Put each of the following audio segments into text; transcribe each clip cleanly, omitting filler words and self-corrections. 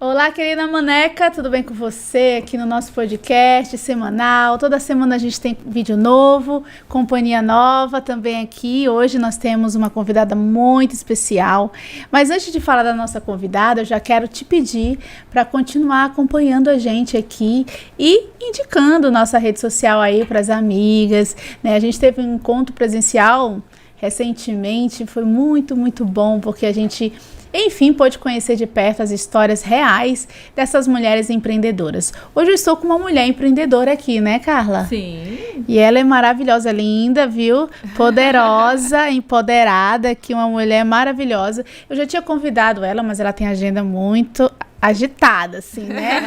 Olá, querida Maneca, tudo bem com você? Aqui no nosso podcast semanal. Toda semana a gente tem vídeo novo, companhia nova também aqui. Hoje nós temos uma convidada muito especial. Mas antes de falar da nossa convidada, eu já quero te pedir para continuar acompanhando a gente aqui e indicando nossa rede social aí para as amigas, né? A gente teve um encontro presencial recentemente, foi muito, muito bom, porque a gente, enfim, pôde conhecer de perto as histórias reais dessas mulheres empreendedoras. Hoje eu estou com uma mulher empreendedora aqui, né, Carla? Sim. E ela é maravilhosa, linda, viu? Poderosa, empoderada, aqui uma mulher maravilhosa. Eu já tinha convidado ela, mas ela tem agenda muito agitada, assim, né?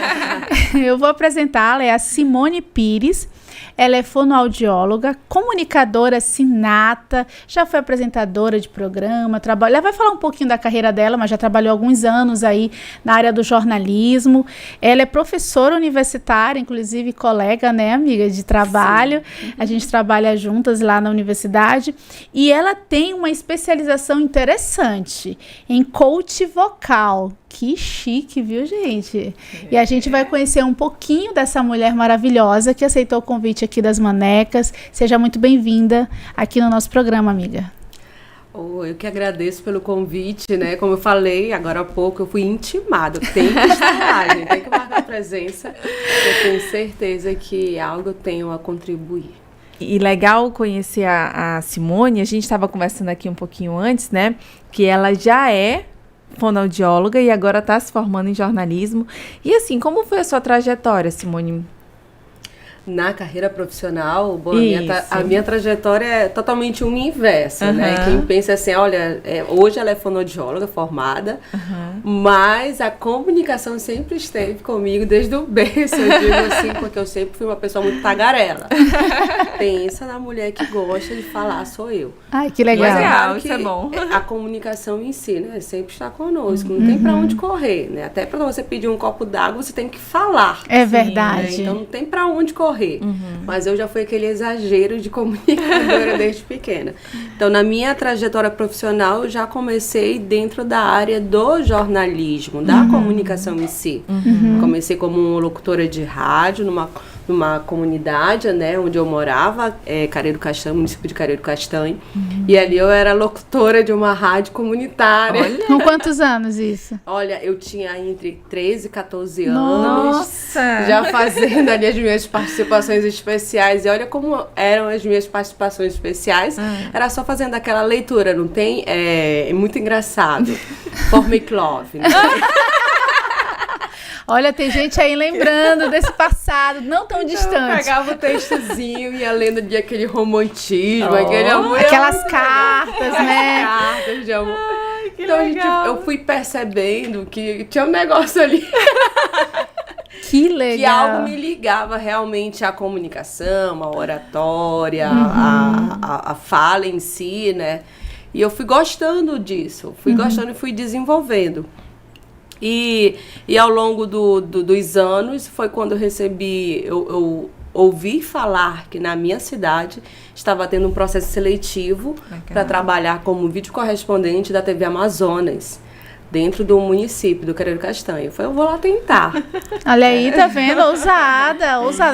Eu vou apresentá-la, é a Simone Pires. Ela é fonoaudióloga, comunicadora sinata, já foi apresentadora de programa, ela vai falar um pouquinho da carreira dela, mas já trabalhou alguns anos aí na área do jornalismo. Ela é professora universitária, inclusive colega, né, amiga, de trabalho. Sim. A gente trabalha juntas lá na universidade. E ela tem uma especialização interessante em coach vocal. Que chique, viu, gente? E a gente vai conhecer um pouquinho dessa mulher maravilhosa que aceitou o convite aqui das Manecas. Seja muito bem-vinda aqui no nosso programa, amiga. Eu que agradeço pelo convite, né? Como eu falei agora há pouco, eu fui intimada. Tem que estar lá, gente, tem que marcar a presença. Eu tenho certeza que algo eu tenho a contribuir. E legal conhecer a Simone. A gente estava conversando aqui um pouquinho antes, né? Que ela já é fonoaudióloga e agora está se formando em jornalismo. E assim, como foi a sua trajetória, Simone? Na carreira profissional, bom, a minha trajetória é totalmente o inverso, né? Quem pensa assim, olha, hoje ela é fonoaudióloga formada, mas a comunicação sempre esteve comigo desde o berço, eu digo assim, porque eu sempre fui uma pessoa muito tagarela. Pensa na mulher que gosta de falar, sou eu. Ai, que legal. Mas é claro isso é bom. A comunicação em si, né? Sempre está conosco, não tem pra onde correr, né? Até pra você pedir um copo d'água, você tem que falar. É verdade. Né? Então não tem pra onde correr. Mas eu já fui aquele exagero de comunicadora desde pequena. Então, na minha trajetória profissional, eu já comecei dentro da área do jornalismo, da comunicação em si. Comecei como locutora de rádio numa comunidade, né, onde eu morava, Careiro Castanho, município de Careiro Castanho. E ali eu era locutora de uma rádio comunitária. Olha. Com quantos anos isso? Olha, eu tinha entre 13 e 14 anos. Nossa! Já fazendo ali as minhas participações especiais. E olha como eram as minhas participações especiais. Era só fazendo aquela leitura, não tem? É muito engraçado. For Make Love, né? Olha, tem gente aí lembrando desse passado, não tão distante. Eu pegava o textozinho e ia lendo de aquele romantismo, aquele amor. Aquelas cartas, né? Cartas de amor. Ai, então, eu fui percebendo que tinha um negócio ali. Que legal. Que algo me ligava realmente à comunicação, à oratória, à fala em si, né? E eu fui gostando disso, gostando e fui desenvolvendo. E ao longo dos anos foi quando eu recebi, eu ouvi falar que na minha cidade estava tendo um processo seletivo para trabalhar como vídeo correspondente da TV Amazonas, dentro do município do Careiro Castanho. Eu vou lá tentar. Olha aí, tá vendo? Ousada,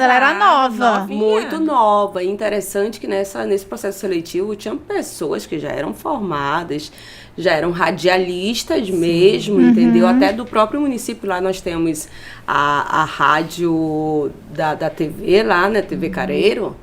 ela era nova. Novinha. Muito nova. E interessante que nesse processo seletivo tinham pessoas que já eram formadas, já eram radialistas mesmo, entendeu? Até do próprio município lá nós temos a rádio da TV lá, né? TV Careiro.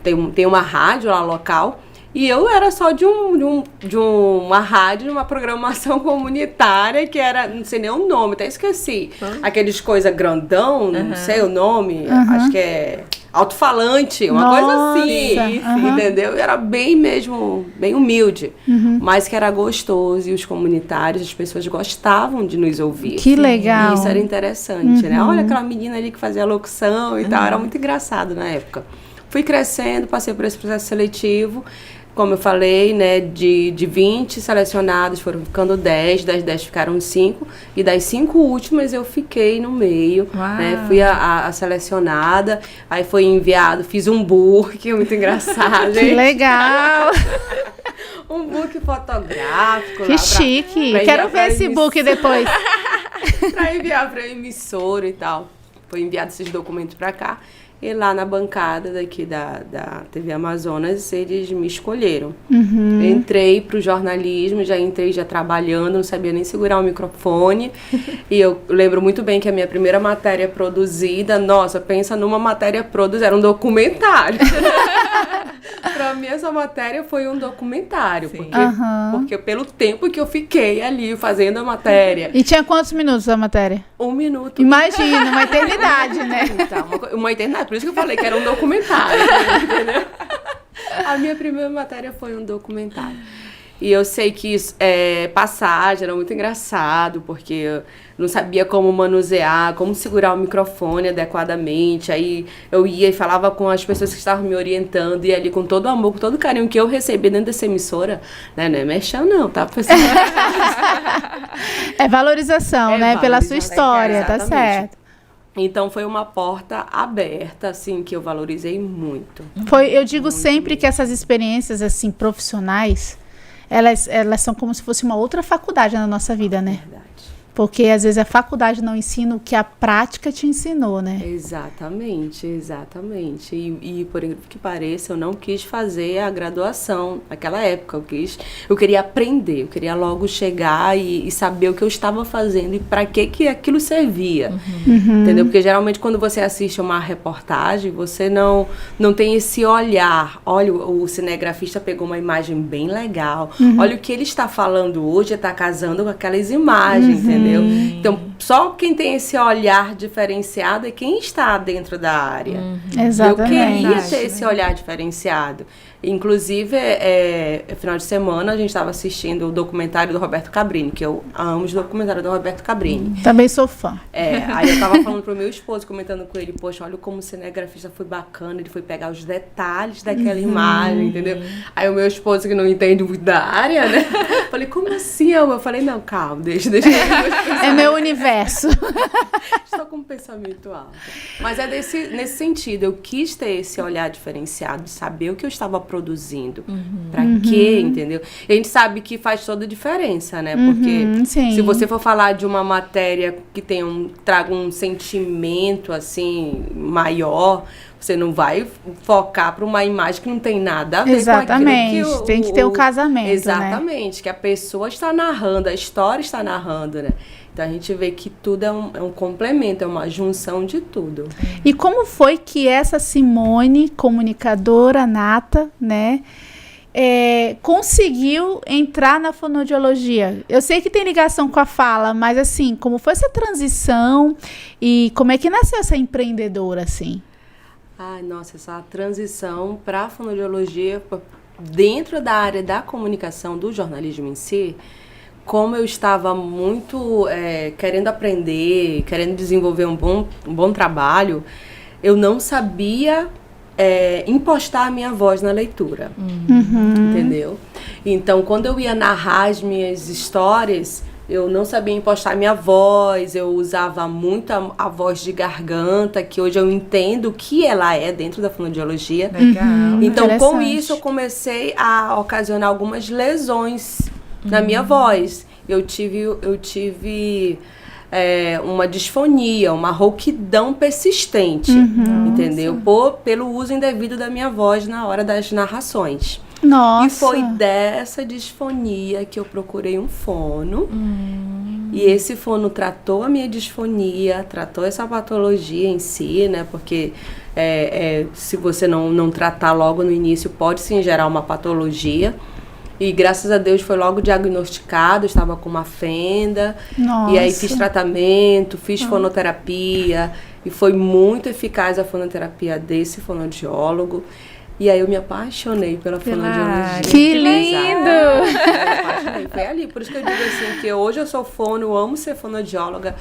Tem uma rádio lá local. E eu era só de uma rádio, de uma programação comunitária que era, não sei nem o nome, até esqueci. Aqueles coisa grandão, não sei o nome, acho que é alto-falante, uma coisa assim, entendeu? Era bem mesmo, bem humilde, mas que era gostoso e os comunitários, as pessoas gostavam de nos ouvir. Que legal. E isso era interessante, né? Olha aquela menina ali que fazia locução e tal, era muito engraçado na época. Fui crescendo, passei por esse processo seletivo. Como eu falei, né, de 20 selecionados foram ficando 10, das 10 ficaram 5, e das 5 últimas eu fiquei no meio, né, fui a selecionada, aí foi enviado, fiz um book, muito engraçado. Que legal! Um book fotográfico. Que chique! Quero ver esse book depois. para enviar para a emissora e tal. Foi enviado esses documentos para cá. E lá na bancada daqui da TV Amazonas, eles me escolheram. Entrei pro jornalismo, já entrei já trabalhando, não sabia nem segurar o microfone. E eu lembro muito bem que a minha primeira matéria produzida, nossa, pensa numa matéria produzida, era um documentário. Pra mim, essa matéria foi um documentário. Porque pelo tempo que eu fiquei ali fazendo a matéria. E tinha quantos minutos a matéria? 1 minuto. Imagina, uma eternidade, né? Então, uma eternidade. Por isso que eu falei que era um documentário. Entendeu? A minha primeira matéria foi um documentário. E eu sei que passagem era muito engraçado, porque eu não sabia como manusear, como segurar o microfone adequadamente. Aí eu ia e falava com as pessoas que estavam me orientando, e ali com todo o amor, com todo o carinho que eu recebi dentro dessa emissora, né? Não é mexão não, tá, pessoal? É valorização, né? Pela sua história, tá certo. Então foi uma porta aberta, assim, que eu valorizei muito. Eu digo sempre que essas experiências, assim, profissionais, elas são como se fosse uma outra faculdade na nossa vida, né? Verdade. Porque às vezes a faculdade não ensina o que a prática te ensinou, né? Exatamente. E por incrível que pareça, eu não quis fazer a graduação naquela época. Eu queria aprender, eu queria logo chegar e saber o que eu estava fazendo e para que aquilo servia. Entendeu? Porque geralmente quando você assiste uma reportagem, você não tem esse olhar. Olha, o cinegrafista pegou uma imagem bem legal. Olha o que ele está falando hoje, está casando com aquelas imagens, entendeu? Então, só quem tem esse olhar diferenciado é quem está dentro da área. Exatamente. Eu queria ter esse olhar diferenciado. Inclusive, final de semana, a gente estava assistindo o documentário do Roberto Cabrini, que eu amo os documentários do Roberto Cabrini. Também sou fã. Aí eu tava falando pro meu esposo, comentando com ele, poxa, olha como o cinegrafista foi bacana, ele foi pegar os detalhes daquela imagem, entendeu? Aí o meu esposo, que não entende muito da área, né? Falei, como assim, amor? Eu falei, não, calma, deixa É meu universo. Estou com um pensamento alto. Mas nesse sentido, eu quis ter esse olhar diferenciado, de saber o que eu estava produzindo, pra quê, entendeu? E a gente sabe que faz toda a diferença, né? Porque se você for falar de uma matéria que traga um sentimento, assim, maior, você não vai focar para uma imagem que não tem nada a ver com aquilo que tem que ter o casamento, exatamente, né? Que a pessoa está narrando, a história está narrando, né? Então, a gente vê que tudo é um complemento, é uma junção de tudo. E como foi que essa Simone, comunicadora nata, né, conseguiu entrar na fonoaudiologia? Eu sei que tem ligação com a fala, mas assim, como foi essa transição e como é que nasceu essa empreendedora, assim? Ai, nossa, essa transição para a fonoaudiologia, dentro da área da comunicação, do jornalismo em si, como eu estava muito querendo aprender, querendo desenvolver um bom trabalho, eu não sabia impostar a minha voz na leitura, entendeu? Então, quando eu ia narrar as minhas histórias, eu não sabia impostar a minha voz, eu usava muito a voz de garganta, que hoje eu entendo o que ela é dentro da fonoaudiologia. Legal. Então, com isso, eu comecei a ocasionar algumas lesões na minha voz. Eu tive uma disfonia, uma rouquidão persistente, entendeu? Pelo uso indevido da minha voz na hora das narrações. Nossa. E foi dessa disfonia que eu procurei um fono. E esse fono tratou a minha disfonia, tratou essa patologia em si, né? Porque se você não tratar logo no início, pode sim gerar uma patologia. E graças a Deus foi logo diagnosticado, estava com uma fenda. Nossa. E aí fiz tratamento, fiz fonoterapia. E foi muito eficaz a fonoterapia desse fonoaudiólogo. E aí eu me apaixonei pela fonoaudiologia. Que lindo! Foi ali, por isso que eu digo assim, que hoje eu sou fono, amo ser fonoaudióloga,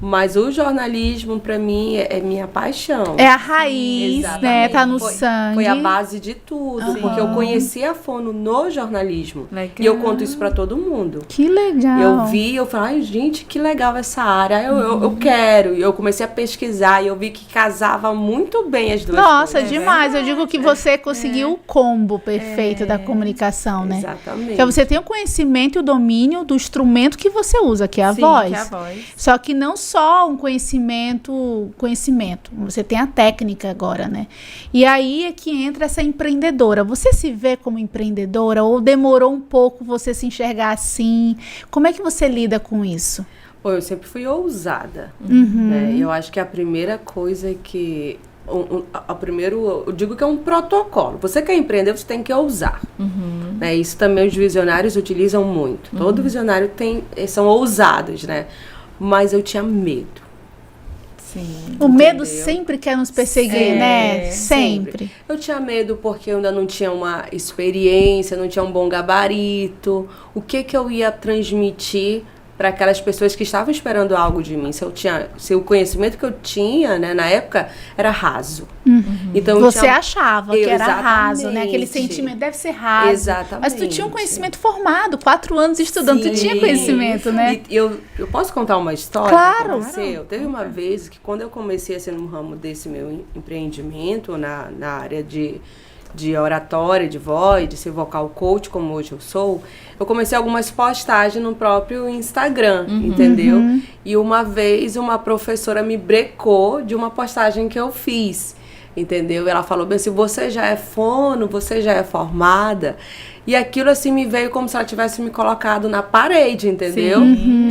Mas o jornalismo, para mim, é minha paixão. É a raiz, Exatamente. né? Tá no sangue. Foi a base de tudo. Porque eu conheci a fono no jornalismo. Legal. E eu conto isso para todo mundo. Que legal. Eu vi, eu falei, ai, gente, que legal essa área. Eu quero. E eu comecei a pesquisar e eu vi que casava muito bem as duas Nossa, coisas. demais. Eu digo que você conseguiu o combo perfeito da comunicação, né? Exatamente. Porque você tem o conhecimento e o domínio do instrumento que você usa, que é a Sim, voz. que é a voz. Só que não só um conhecimento, você tem a técnica agora, né? E aí é que entra essa empreendedora. Você se vê como empreendedora ou demorou um pouco você se enxergar assim? Como é que você lida com isso? Pô, eu sempre fui ousada. Né? Eu acho que a primeira coisa é que... eu digo que é um protocolo. Você quer empreender, você tem que ousar. Né? Isso também os visionários utilizam muito. Todo visionário são ousados, né? Mas eu tinha medo. Sim. O medo sempre quer nos perseguir, né? Sempre. Eu tinha medo porque eu ainda não tinha uma experiência, não tinha um bom gabarito. O que eu ia transmitir para aquelas pessoas que estavam esperando algo de mim? Se o conhecimento que eu tinha, né, na época era raso. Então Você achava que era raso, né? Exatamente. Aquele sentimento deve ser raso. Exatamente. Mas tu tinha um conhecimento formado, 4 anos estudando, tu tinha conhecimento, né? E eu posso contar uma história? Claro. Que aconteceu? Teve uma vez que quando eu comecei assim, no ramo desse meu empreendimento, na área de oratória, de voz, de ser vocal coach, como hoje eu sou, eu comecei algumas postagens no próprio Instagram, entendeu? E uma vez uma professora me brecou de uma postagem que eu fiz, entendeu? Ela falou bem assim, você já é fono, você já é formada. E aquilo assim me veio como se ela tivesse me colocado na parede, entendeu?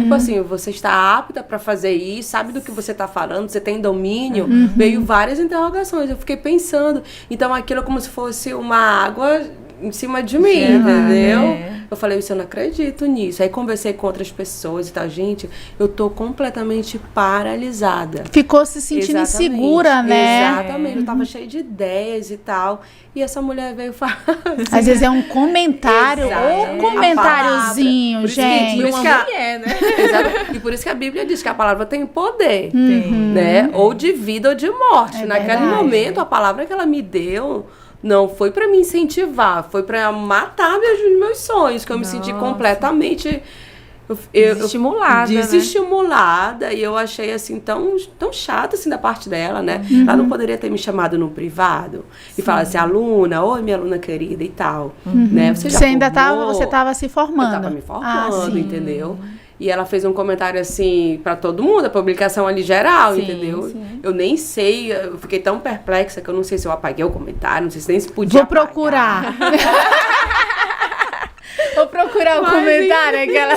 Tipo assim, você está apta para fazer isso, sabe do que você está falando, você tem domínio. Veio várias interrogações, eu fiquei pensando. Então aquilo é como se fosse uma água em cima de mim, entendeu? Né? Eu falei, isso eu não acredito nisso. Aí conversei com outras pessoas e tal. Gente, eu tô completamente paralisada. Ficou se sentindo insegura, né? Exatamente. Eu tava cheia de ideias e tal. E essa mulher veio falar assim, Às vezes é um comentário, Exato. ou um comentáriozinho, Por isso que- gente. por isso Uma mulher, né? Exato. E por isso que a Bíblia diz que a palavra tem poder, né? Ou de vida ou de morte. É Naquele verdade. momento, a palavra que ela me deu não foi pra me incentivar, foi pra matar meus sonhos, que eu me senti completamente Desestimulada, né? desestimulada, e eu achei assim tão chato assim da parte dela, né? Ela não poderia ter me chamado no privado e falar assim, aluna, oi minha aluna querida e tal, né? Você já Você formou? você tava se formando. Eu tava me formando, sim. entendeu? E ela fez um comentário assim pra todo mundo, a publicação ali geral, Sim, entendeu? sim. Eu nem sei, eu fiquei tão perplexa que eu não sei se eu apaguei o comentário, não sei se nem se podia Vou procurar. Vou procurar o Mas, comentário. enfim. Aquela...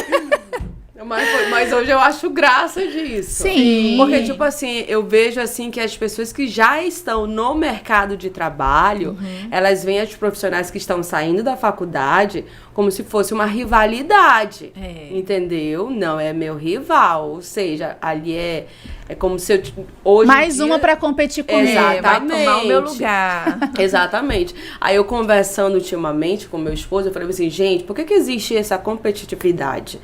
Mas hoje eu acho graça disso. Sim. Porque, tipo assim, eu vejo assim que as pessoas que já estão no mercado de trabalho, elas veem os profissionais que estão saindo da faculdade como se fosse uma rivalidade. Entendeu? Não é meu rival. Ou seja, ali é como se eu... Hoje Mais em dia, uma pra competir comigo. Exatamente. Vai tomar o meu lugar. Exatamente. Aí eu conversando ultimamente com meu esposo, eu falei assim, gente, por que existe essa competitividade?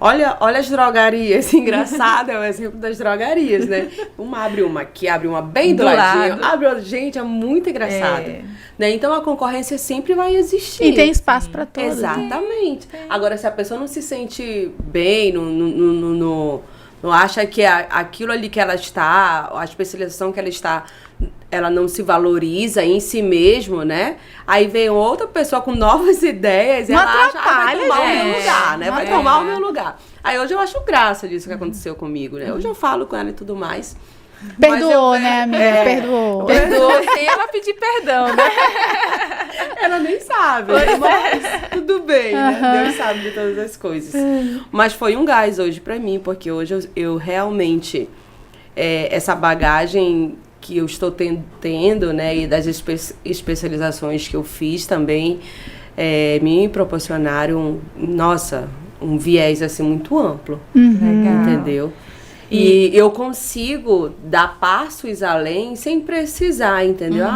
Olha as drogarias, engraçado é o exemplo das drogarias, né? Uma abre uma aqui, abre uma bem do ladinho, lado. abre outra. Gente, é muito engraçado. Né? Então a concorrência sempre vai existir. E tem espaço pra todos. Exatamente. Agora, se a pessoa não se sente bem, não acha que aquilo ali que ela está, a especialização que ela está, ela não se valoriza em si mesmo, né? Aí vem outra pessoa com novas ideias e Não ela acha, vai atrapalha, tomar o meu gente. lugar, né? Não Vai atrapalha. tomar o meu lugar. Aí hoje eu acho graça disso que aconteceu comigo, né? Hoje eu falo com ela e tudo mais. Perdoou, Mas eu- né, amiga? Perdoou. Perdoou sem ela pedir perdão, né? Ela nem sabe, mas tudo bem, né? Deus sabe de todas as coisas. Mas foi um gás hoje pra mim, porque hoje eu realmente, essa bagagem que eu estou tendo, né, e das especializações que eu fiz também, me proporcionaram, nossa, um viés assim muito amplo, Legal. entendeu? E eu consigo dar passos além sem precisar, entendeu?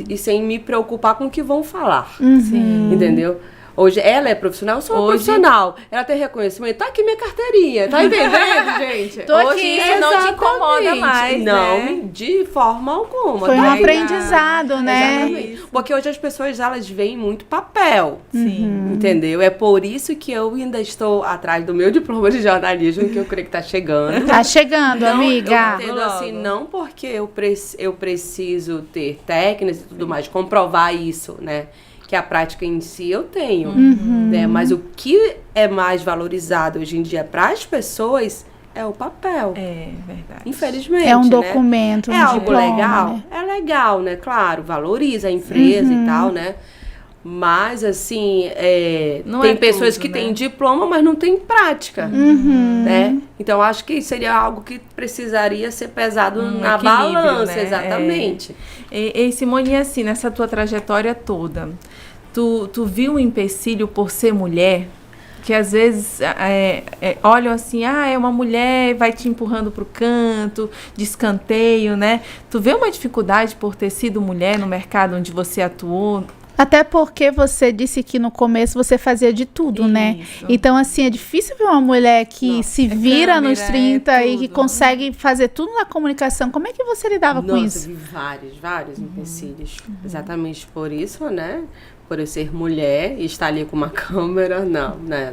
E sem me preocupar com o que vão falar, Sim. entendeu? Hoje ela é profissional, eu sou uma profissional. Ela tem reconhecimento. Tá aqui minha carteirinha. Tá entendendo, gente? Tô Hoje aqui. isso não te incomoda mais, Não, né? de forma alguma. Foi um tá? aprendizado, né? Exatamente. Porque hoje as pessoas, elas veem muito papel. Sim. Entendeu? É por isso que eu ainda estou atrás do meu diploma de jornalismo, que eu creio que tá chegando. Tá chegando, Não, amiga. eu entendo Logo. assim, não porque eu preciso ter técnicas e tudo mais, comprovar isso, né? Que a prática em si eu tenho, né? Mas o que é mais valorizado hoje em dia para as pessoas é o papel. É verdade. Infelizmente, É um né? documento, um É algo diploma, legal? né? É legal, né? Claro, valoriza a empresa e tal, né? Mas, assim, Não tem é pessoas tudo, que né? têm diploma, mas não têm prática, né? Então, acho que seria algo que precisaria ser pesado na equilíbrio, balança, né? exatamente. E Simone, assim, nessa tua trajetória toda, tu viu um empecilho por ser mulher? Que às vezes olham assim, é uma mulher, vai te empurrando pro canto, de escanteio, né? Tu vê uma dificuldade por ter sido mulher no mercado onde você atuou? Até porque você disse que no começo você fazia de tudo, né? Isso. Então, assim, é difícil ver uma mulher que se vira nos câmera, 30 e que tudo. consegue fazer tudo na comunicação. Como é que você lidava com Nossa, isso? eu vi vários empecilhos. Exatamente por isso, né? Por eu ser mulher e estar ali com uma câmera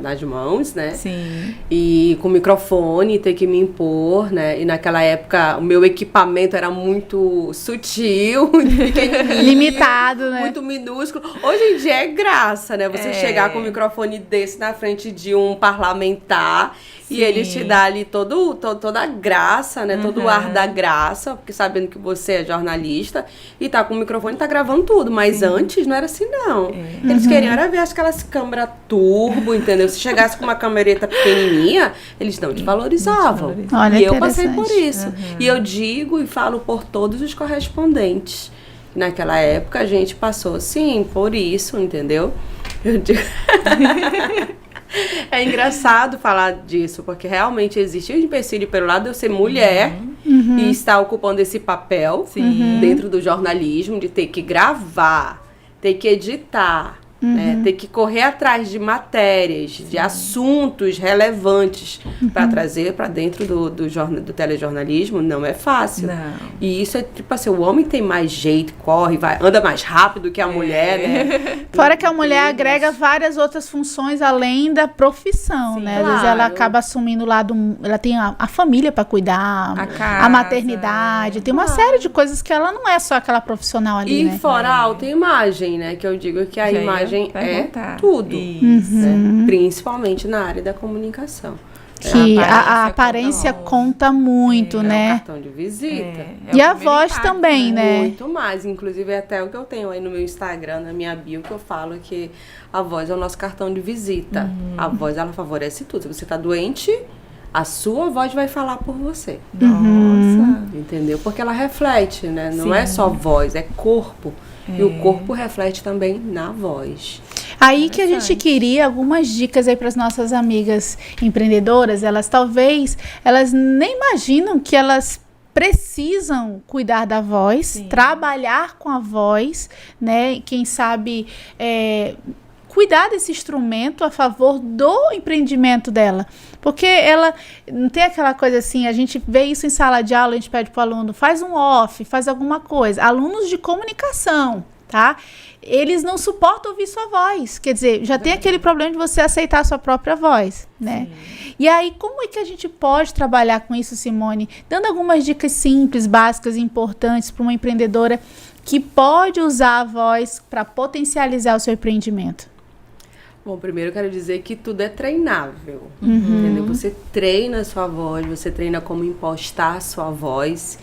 nas mãos, né? Sim. E com microfone, ter que me impor, né? E naquela época o meu equipamento era muito sutil, muito pequenininho. Limitado, né? Muito minúsculo. Hoje em dia é graça, né? Você chegar com um microfone desse na frente de um parlamentar e ele te dá ali toda a graça, né? Todo o ar da graça, porque sabendo que você é jornalista e tá com o microfone e tá gravando tudo. Mas antes não era assim, não. Eles queriam era ver aquelas câmeras turbo, entendeu? Se chegasse com uma camereta pequenininha, eles não te valorizavam. Olha, E eu passei por interessante. isso. E eu digo e falo por todos os correspondentes. Naquela época a gente passou, sim, por isso, entendeu? Eu digo... É engraçado falar disso, porque realmente existe um empecilho pelo lado de eu ser mulher e estar ocupando esse papel dentro do jornalismo, de ter que gravar, ter que editar, né, ter que correr atrás de matérias, de assuntos relevantes para trazer para dentro do telejornalismo, não é fácil. Não. E isso é tipo assim, o homem tem mais jeito, corre, anda mais rápido que a mulher, né? Fora que a mulher agrega várias outras funções além da profissão, né? Às vezes ela claro. acaba assumindo o lado... Ela tem a família para cuidar, A casa, maternidade. Tem uma série de coisas que ela não é só aquela profissional ali, E né? fora a autoimagem, né? Que eu digo que a Já ia imagem é perguntar. tudo. Isso. Né? Principalmente na área da comunicação. Que A a aparência conta muito, É o né? cartão de visita. E a voz também, né? Muito mais. Inclusive, é até o que eu tenho aí no meu Instagram, na minha bio, que eu falo que a voz é o nosso cartão de visita. A voz, ela favorece tudo. Se você tá doente, a sua voz vai falar por você. Nossa. Entendeu? Porque ela reflete, né? Não é só voz, é corpo. E o corpo reflete também na voz. Aí que a gente queria algumas dicas aí para as nossas amigas empreendedoras. Elas nem imaginam que elas precisam cuidar da voz, trabalhar com a voz, né? Quem sabe cuidar desse instrumento a favor do empreendimento dela. Porque ela não tem aquela coisa assim, a gente vê isso em sala de aula, a gente pede para o aluno, faz um off, faz alguma coisa. Alunos de comunicação, tá? Eles não suportam ouvir sua voz. Quer dizer, já tem aquele problema de você aceitar a sua própria voz, né? E aí, como é que a gente pode trabalhar com isso, Simone? Dando algumas dicas simples, básicas e importantes para uma empreendedora que pode usar a voz para potencializar o seu empreendimento. Bom, primeiro eu quero dizer que tudo é treinável, entendeu? Você treina a sua voz, você treina como impostar a sua voz.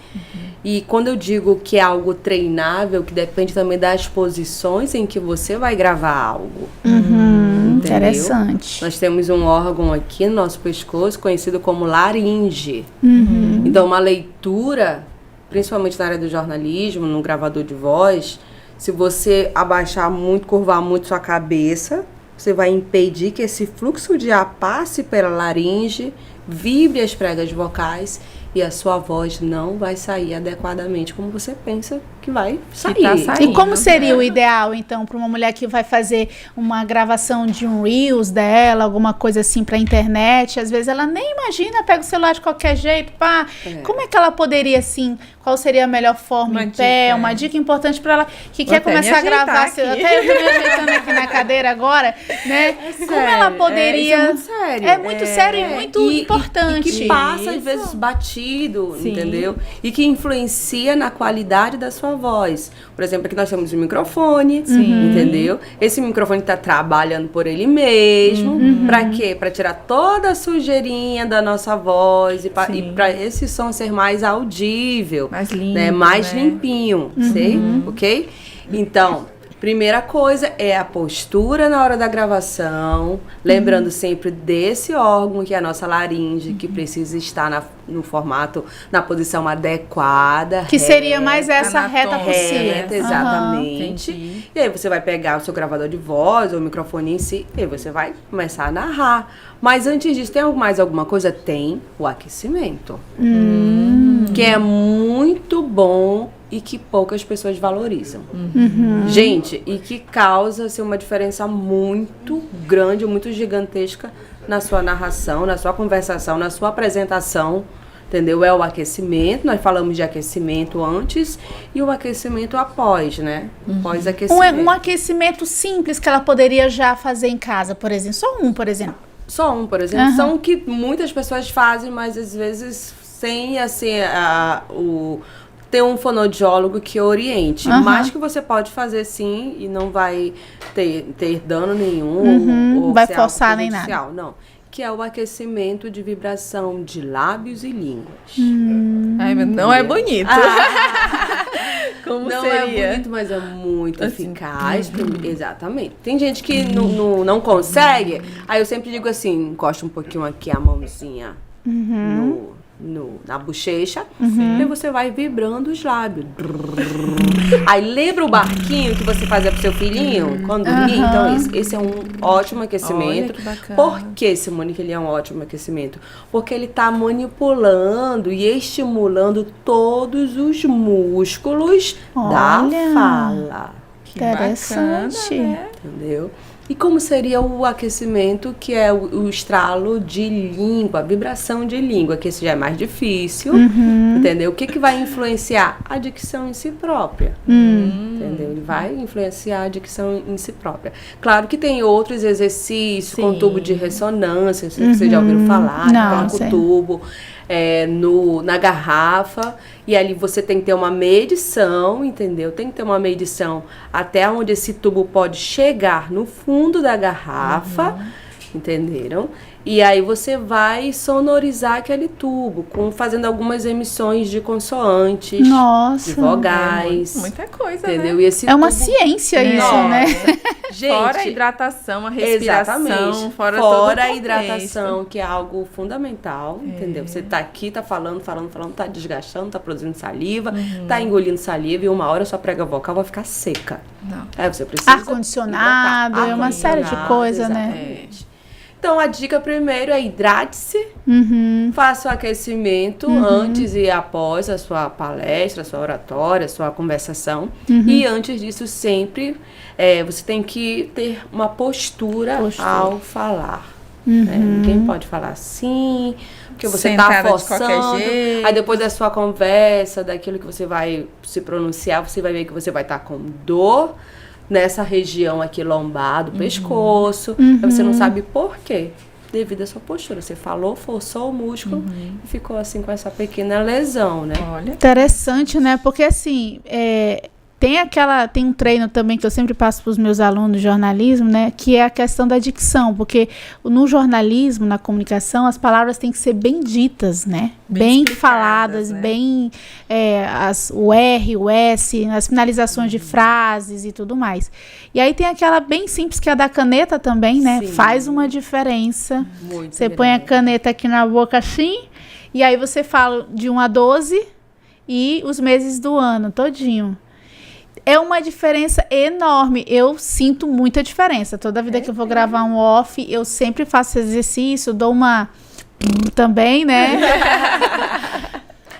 E quando eu digo que é algo treinável, que depende também das posições em que você vai gravar algo. Entendeu? Interessante. Nós temos um órgão aqui no nosso pescoço conhecido como laringe. Então, uma leitura, principalmente na área do jornalismo, no gravador de voz, se você abaixar muito, curvar muito sua cabeça, você vai impedir que esse fluxo de ar passe pela laringe, vibre as pregas vocais e a sua voz não vai sair adequadamente como você pensa que vai sair. tá saindo. E como seria o ideal, então, para uma mulher que vai fazer uma gravação de um Reels dela, alguma coisa assim pra internet? Às vezes ela nem imagina, pega o celular de qualquer jeito, pá. Como é que ela poderia, assim, qual seria a melhor forma em pé? Uma dica importante pra ela que quer começar a gravar. Até eu tô me ajeitando aqui na cadeira agora, né? Como ela poderia... Isso é muito sério. É muito sério e muito importante. E que passa, às vezes, batido, entendeu? E que influencia na qualidade da sua voz. Por exemplo, aqui nós temos um microfone, entendeu? Esse microfone tá trabalhando por ele mesmo. Pra quê? Pra tirar toda a sujeirinha da nossa voz e pra esse som ser mais audível. Mais limpo, né? Mais né? limpinho, sei? Ok? Então, primeira coisa é a postura na hora da gravação, lembrando sempre desse órgão que é a nossa laringe, que precisa estar no formato, na posição adequada. Que seria mais essa reta possível. Reta, exatamente. E aí você vai pegar o seu gravador de voz ou o microfone em si e você vai começar a narrar. Mas antes disso, tem mais alguma coisa? Tem o aquecimento. Que é muito bom e que poucas pessoas valorizam. Gente, e que causa assim, uma diferença muito grande, muito gigantesca na sua narração, na sua conversação, na sua apresentação, entendeu? É o aquecimento, nós falamos de aquecimento antes e o aquecimento após, né? Pós-aquecimento. Um aquecimento simples que ela poderia já fazer em casa, por exemplo. Só um, por exemplo. São que muitas pessoas fazem, mas às vezes sem, assim, ter um fonoaudiólogo que oriente. Mas que você pode fazer sim e não vai ter dano nenhum. Ou vai ser forçar algo nem prejudicial, nada. não. Que é o aquecimento de vibração de lábios e línguas. Ai, mas não é bonito. Como Não seria? é bonito, mas é muito eficaz. Exatamente. Tem gente que não consegue. Aí eu sempre digo assim, encosta um pouquinho aqui a mãozinha na bochecha. E você vai vibrando os lábios. Aí lembra o barquinho que você fazia pro seu filhinho quando dormia? Então esse é um ótimo aquecimento. Olha que bacana. Por que, Simone, que ele é um ótimo aquecimento? Porque ele tá manipulando e estimulando todos os músculos da fala. Que Interessante. bacana, né? Entendeu? E como seria o aquecimento, que é o estralo de língua, a vibração de língua, que esse já é mais difícil, entendeu? O que vai influenciar? A dicção em si própria, entendeu? Ele vai influenciar a dicção em si própria. Claro que tem outros exercícios, com tubo de ressonância, não sei se vocês já ouviram falar, coloca o tubo na garrafa, e ali você tem que ter uma medição, entendeu? Tem que ter uma medição até onde esse tubo pode chegar no fundo da garrafa, entenderam? E aí você vai sonorizar aquele tubo, fazendo algumas emissões de consoantes, de vogais. Muita coisa, entendeu? né? E esse É uma tubo... ciência isso, né? Gente, fora a hidratação, a respiração, exatamente. fora todo a o hidratação, contexto. que é algo fundamental, entendeu? Você tá aqui, tá falando, tá desgastando, tá produzindo saliva, tá engolindo saliva e uma hora a sua prega vocal vai ficar seca. Não. Aí você precisa... Ar-condicionado, é uma série de coisas, né? Exatamente. Então, a dica primeiro é hidrate-se, faça o aquecimento antes e após a sua palestra, a sua oratória, a sua conversação. E antes disso, sempre você tem que ter uma postura ao falar. Ninguém pode falar assim, porque você está forçando. Aí depois da sua conversa, daquilo que você vai se pronunciar, você vai ver que você vai estar com dor nessa região aqui lombar do pescoço. Aí você não sabe por quê. Devido à sua postura. Você falou, forçou o músculo e ficou assim com essa pequena lesão, né? Olha. Interessante, né? Porque assim, tem um treino também que eu sempre passo para os meus alunos de jornalismo, né? Que é a questão da dicção, porque no jornalismo, na comunicação, as palavras têm que ser bem ditas, né? Bem faladas, né? bem o R, o S, as finalizações de frases e tudo mais. E aí tem aquela bem simples que é a da caneta também, né? Sim. Faz uma diferença. Muito Você põe a caneta aqui na boca assim, e aí você fala de 1 a 12 e os meses do ano todinho. É uma diferença enorme. Eu sinto muita diferença. Toda vida que eu vou gravar um off, eu sempre faço exercício, dou uma também, né?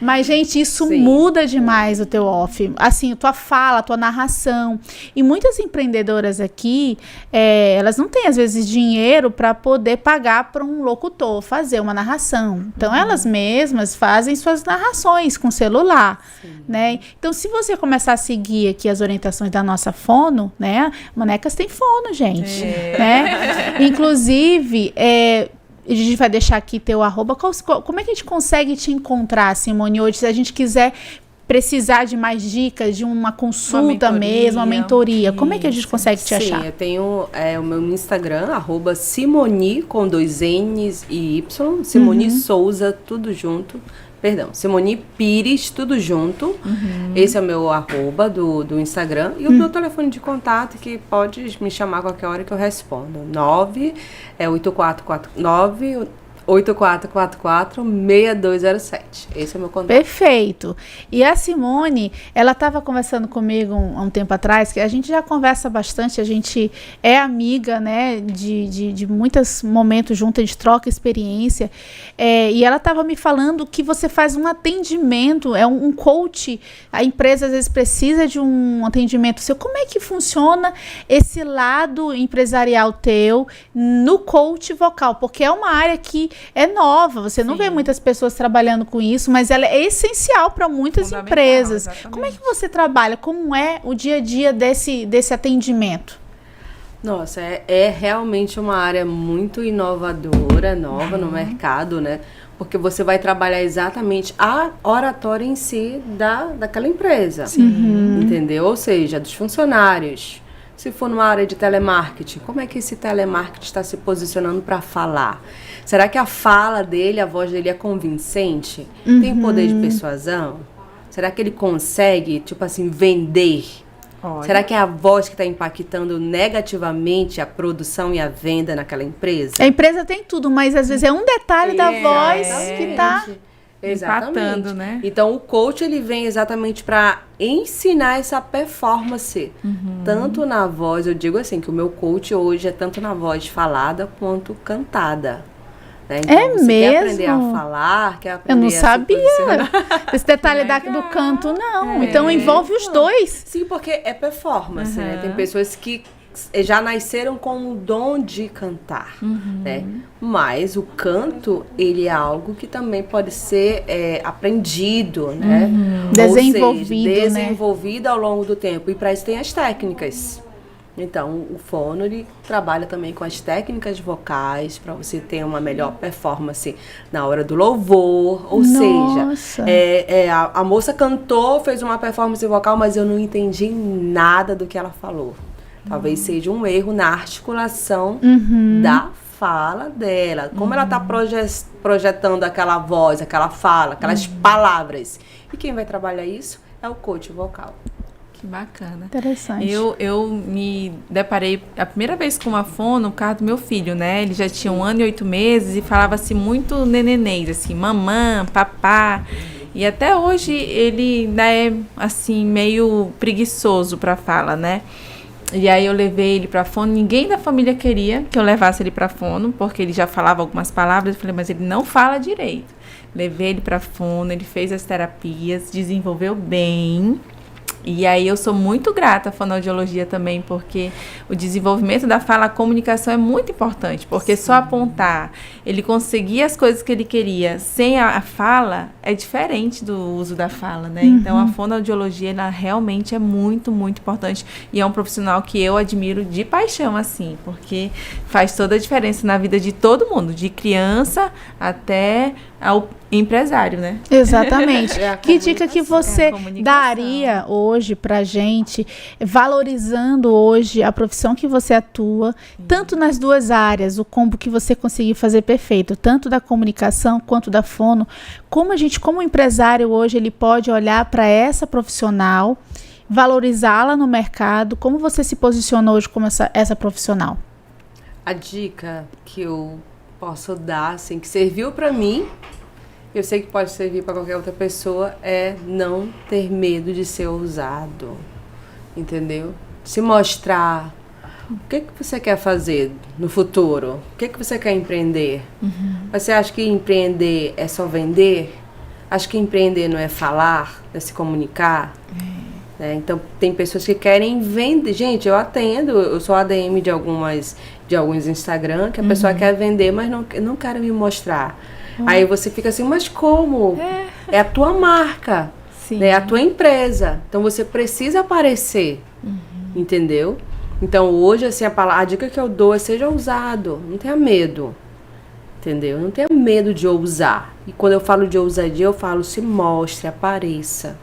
Mas, gente, isso Sim. muda demais o teu off. Assim, tua fala, tua narração. E muitas empreendedoras aqui, elas não têm, às vezes, dinheiro para poder pagar para um locutor fazer uma narração. Então, elas mesmas fazem suas narrações com celular, né? Então, se você começar a seguir aqui as orientações da nossa fono, né? Manecas tem fono, gente, né? Inclusive, a gente vai deixar aqui teu arroba. Como é que a gente consegue te encontrar, Simone, hoje, se a gente quiser precisar de mais dicas, de uma consulta mesmo, uma mentoria? Como é que a gente consegue te achar? Sim, eu tenho o meu Instagram, @Simoni, com 2 N's e Y, Simoni Souza, tudo junto. Perdão, Simoni Pires, tudo junto. Esse é o meu @ do Instagram. E o meu telefone de contato, que pode me chamar a qualquer hora que eu respondo. 8444-6207. Esse é o meu contato. Perfeito. E a Simone, ela estava conversando comigo há um tempo atrás, que a gente já conversa bastante, a gente é amiga, né, de muitos momentos juntos, a gente troca experiência, e ela estava me falando que você faz um atendimento, um coach, a empresa às vezes precisa de um atendimento seu. Como é que funciona esse lado empresarial teu no coach vocal? Porque é uma área que é nova, você não vê muitas pessoas trabalhando com isso, mas ela é essencial para muitas empresas. Exatamente. Como é que você trabalha? Como é o dia a dia desse atendimento? Nossa, é realmente uma área muito inovadora, nova no mercado, né? Porque você vai trabalhar exatamente a oratória em si daquela empresa. Entendeu? Ou seja, dos funcionários. Se for numa área de telemarketing, como é que esse telemarketing está se posicionando para falar? Será que a fala dele, a voz dele é convincente? Tem poder de persuasão? Será que ele consegue, tipo assim, vender? Olha. Será que é a voz que está impactando negativamente a produção e a venda naquela empresa? A empresa tem tudo, mas às vezes é um detalhe da voz que está... Empatando, né? Então, o coach, ele vem exatamente para ensinar essa performance. Tanto na voz, eu digo assim, que o meu coach hoje é tanto na voz falada quanto cantada. Né? Então, você mesmo? quer aprender a falar, quer aprender Eu não a se sabia. posicionar. Esse detalhe do canto, não. Então envolve os dois. Sim, porque é performance, né? Tem pessoas que já nasceram com o dom de cantar, né? Mas o canto, ele é algo que também pode ser aprendido, né? Desenvolvido, ou seja, desenvolvido ao longo do tempo. E para isso tem as técnicas. Então, o fono, ele trabalha também com as técnicas vocais para você ter uma melhor performance na hora do louvor. Ou seja, a moça cantou, fez uma performance vocal, mas eu não entendi nada do que ela falou. Talvez seja um erro na articulação da fala dela. Como ela está projetando aquela voz, aquela fala, aquelas palavras. E quem vai trabalhar isso é o coach vocal. Que bacana. Interessante. Eu me deparei a primeira vez com uma fono no carro do meu filho, né? Ele já tinha 1 ano e 8 meses e falava-se muito nenenês, assim, mamã, papá. E até hoje ele ainda é, assim, meio preguiçoso pra fala, né? E aí eu levei ele pra fono, ninguém da família queria que eu levasse ele pra fono, porque ele já falava algumas palavras, eu falei, mas ele não fala direito. Levei ele pra fono, ele fez as terapias, desenvolveu bem. E aí eu sou muito grata à fonoaudiologia também, porque o desenvolvimento da fala, a comunicação é muito importante, porque só apontar, ele conseguir as coisas que ele queria sem a fala, é diferente do uso da fala, né? Então a fonoaudiologia, ela realmente é muito, muito importante, e é um profissional que eu admiro de paixão, assim, porque faz toda a diferença na vida de todo mundo, de criança até ao empresário, né? Exatamente. Que dica que você comunicação. daria hoje pra gente, valorizando hoje a profissão que você atua, tanto nas duas áreas, o combo que você conseguiu fazer perfeito, tanto da comunicação quanto da fono, como a gente, como empresário hoje, ele pode olhar para essa profissional, valorizá-la no mercado, como você se posicionou hoje como essa profissional? A dica que eu posso dar, assim, que serviu para mim, eu sei que pode servir para qualquer outra pessoa, é não ter medo de ser ousado, entendeu? Se mostrar. O que você quer fazer no futuro? O que você quer empreender? Você acha que empreender é só vender? Acho que empreender não é falar, é se comunicar. Né? Então, tem pessoas que querem vender. Gente, eu atendo, eu sou ADM de alguns Instagram, que a pessoa quer vender, mas não quer me mostrar. Aí você fica assim, mas como? É a tua marca, né? É a tua empresa. Então, você precisa aparecer, entendeu? Então, hoje, assim, a dica que eu dou é seja ousado, não tenha medo. Entendeu? Não tenha medo de ousar. E quando eu falo de ousadia, eu falo se mostre, apareça.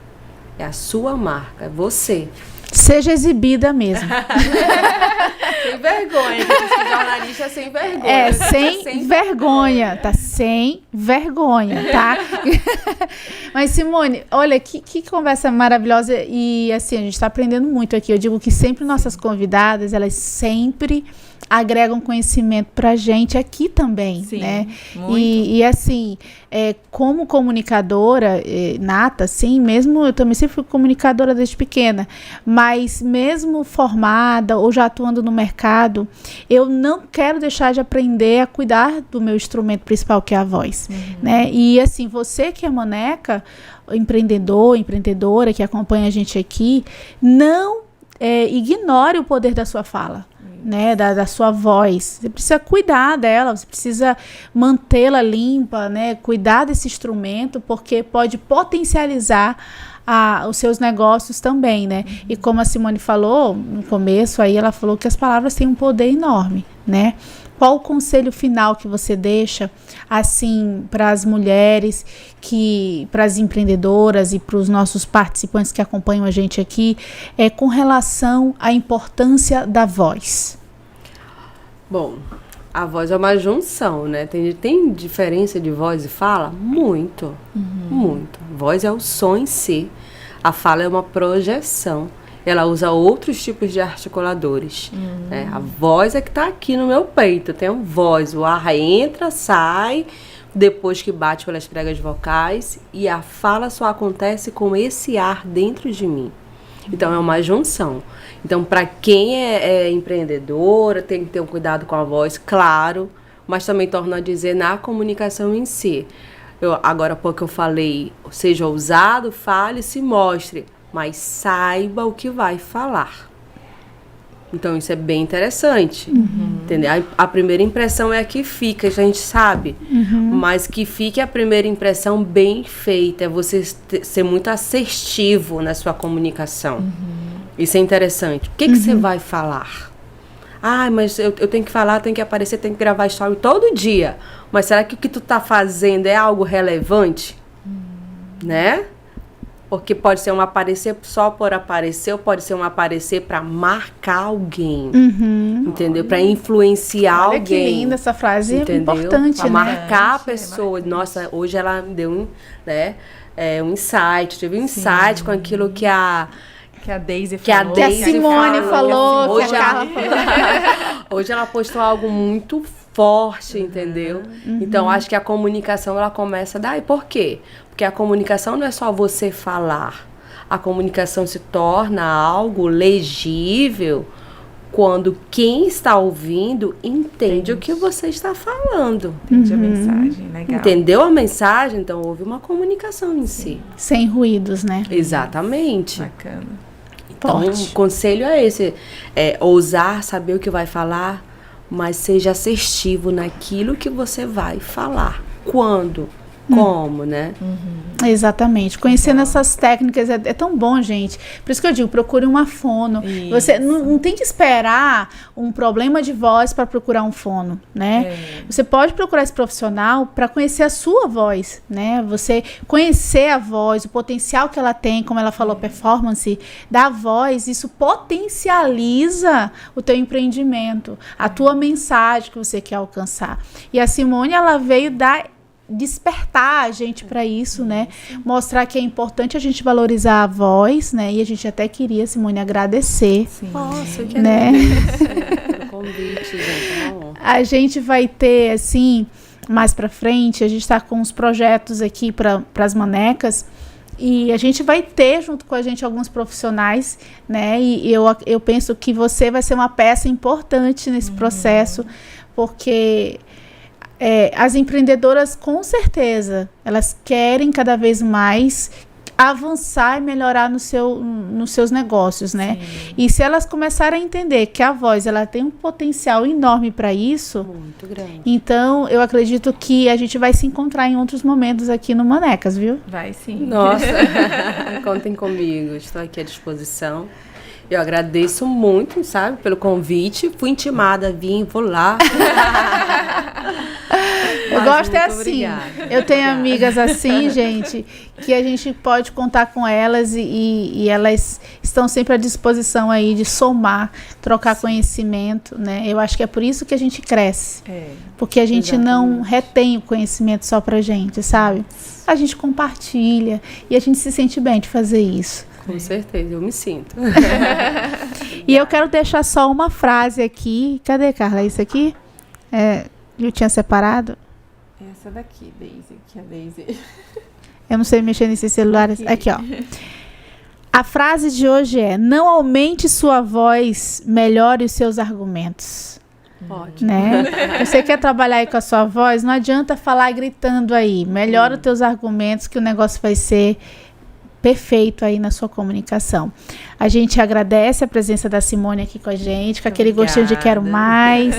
É a sua marca, é você. Seja exibida mesmo. Sem vergonha. Esse jornalista é sem vergonha. Sem vergonha. Tá sem vergonha, tá? Mas, Simone, olha, que conversa maravilhosa. E, assim, a gente tá aprendendo muito aqui. Eu digo que sempre nossas convidadas, elas sempre agregam conhecimento pra gente aqui também, sim, né? Muito. E assim, como comunicadora nata, sim, mesmo eu também sempre fui comunicadora desde pequena, mas mesmo formada ou já atuando no mercado, eu não quero deixar de aprender a cuidar do meu instrumento principal, que é a voz, né? E assim, você que é maneca, empreendedora que acompanha a gente aqui, não ignore o poder da sua fala. Né, da sua voz. Você precisa cuidar dela, você precisa mantê-la limpa, né, cuidar desse instrumento, porque pode potencializar os seus negócios também, né? E como a Simone falou no começo, aí ela falou que as palavras têm um poder enorme, né? Qual o conselho final que você deixa, assim, para as mulheres, para as empreendedoras e para os nossos participantes que acompanham a gente aqui, com relação à importância da voz? Bom, a voz é uma junção, né? Tem diferença de voz e fala? Muito, muito. Voz é o som em si. A fala é uma projeção. Ela usa outros tipos de articuladores. Né? A voz é que está aqui no meu peito. Eu tenho voz, o ar entra, sai, depois que bate pelas pregas vocais, e a fala só acontece com esse ar dentro de mim. Então, é uma junção. Então, para quem é empreendedora, tem que ter um cuidado com a voz, claro, mas também torno a dizer na comunicação em si. Agora há pouco eu falei, seja ousado, fale, se mostre, mas saiba o que vai falar. Então, isso é bem interessante. Entendeu? A primeira impressão é a que fica, a gente sabe. Mas que fique a primeira impressão bem feita. É você ser muito assertivo na sua comunicação. Isso é interessante. O que você vai falar? Ah, mas eu tenho que falar, tenho que aparecer, tenho que gravar story todo dia. Mas será que o que tu tá fazendo é algo relevante? Né? Porque pode ser um aparecer só por aparecer, ou pode ser um aparecer para marcar alguém, entendeu? Para influenciar alguém. Olha que linda essa frase, entendeu? Importante, pra né? Marcar a pessoa. Nossa, hoje ela me deu um insight, teve um insight com aquilo que a Daisy falou. Que a Simone falou, hoje que a Carla falou. Hoje ela postou algo muito forte, entendeu? Então, acho que a comunicação, ela começa daí. Por quê? Porque a comunicação não é só você falar. A comunicação se torna algo legível quando quem está ouvindo entende o que você está falando. Entende a mensagem, legal. Entendeu a mensagem? Então, houve uma comunicação em si. Sem ruídos, né? Exatamente. Bacana. Então, o conselho é esse. Ousar, saber o que vai falar, mas seja assertivo naquilo que você vai falar. Quando? Como, né? Exatamente. Conhecendo essas técnicas é tão bom, gente. Por isso que eu digo, procure uma fono. Isso. Você não tem que esperar um problema de voz para procurar um fono, né? Você pode procurar esse profissional para conhecer a sua voz, né? Você conhecer a voz, o potencial que ela tem, como ela falou, performance da voz, isso potencializa o teu empreendimento, a tua mensagem que você quer alcançar. E a Simone, ela veio despertar a gente para isso, né? Mostrar que é importante a gente valorizar a voz, né? E a gente até queria, Simone, agradecer. Sim. Nossa, eu né? pelo convite, gente. Tá bom. A gente vai ter, assim, mais para frente, a gente está com uns projetos aqui para as manecas. E a gente vai ter junto com a gente alguns profissionais, né? E eu penso que você vai ser uma peça importante nesse processo, porque as empreendedoras, com certeza, elas querem cada vez mais avançar e melhorar nos seus negócios, né? Sim. E se elas começarem a entender que a Voz, ela tem um potencial enorme para isso, Muito grande. então eu acredito que a gente vai se encontrar em outros momentos aqui no Manecas, viu? Vai sim. Nossa, contem comigo, estou aqui à disposição. Eu agradeço muito, sabe, pelo convite. Fui intimada, vim, vou lá. Eu gosto muito assim. obrigada. Eu tenho Obrigada. amigas assim, gente, que a gente pode contar com elas e elas estão sempre à disposição aí de somar, trocar conhecimento, né? Eu acho que é por isso que a gente cresce. Porque a gente não Exatamente. retém o conhecimento só pra gente, sabe? A gente compartilha e a gente se sente bem de fazer isso. Com certeza, eu me sinto. E eu quero deixar só uma frase aqui. Cadê, Carla? Isso aqui? Eu tinha separado? Essa daqui, Daisy, que é a Daisy. Eu não sei mexer nesses celulares. Aqui, ó. A frase de hoje é: não aumente sua voz, melhore os seus argumentos. Ótimo. Né? Você quer trabalhar aí com a sua voz, não adianta falar gritando aí. Melhora os teus argumentos que o negócio vai ser perfeito aí na sua comunicação. A gente agradece a presença da Simone aqui com a gente, com aquele gostinho de quero mais.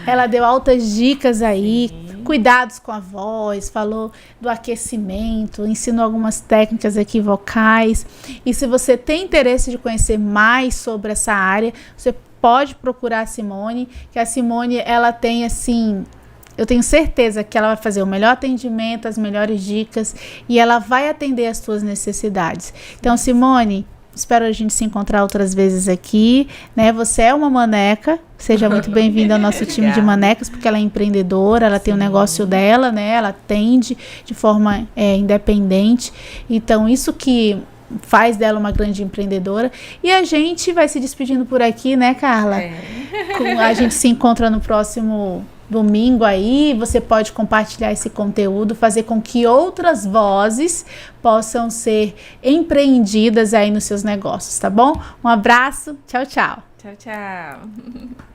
Ela deu altas dicas aí, cuidados com a voz, falou do aquecimento, ensinou algumas técnicas aqui vocais. E se você tem interesse de conhecer mais sobre essa área, você pode procurar a Simone, que a Simone, ela tem assim... Eu tenho certeza que ela vai fazer o melhor atendimento, as melhores dicas e ela vai atender as suas necessidades. Então, Simone, espero a gente se encontrar outras vezes aqui, né? Você é uma maneca, seja muito bem-vinda ao nosso time de manecas, porque ela é empreendedora, ela tem um negócio dela, né? Ela atende de forma independente. Então, isso que faz dela uma grande empreendedora. E a gente vai se despedindo por aqui, né, Carla? A gente se encontra no próximo domingo aí, você pode compartilhar esse conteúdo, fazer com que outras vozes possam ser empreendidas aí nos seus negócios, tá bom? Um abraço, tchau, tchau. Tchau, tchau.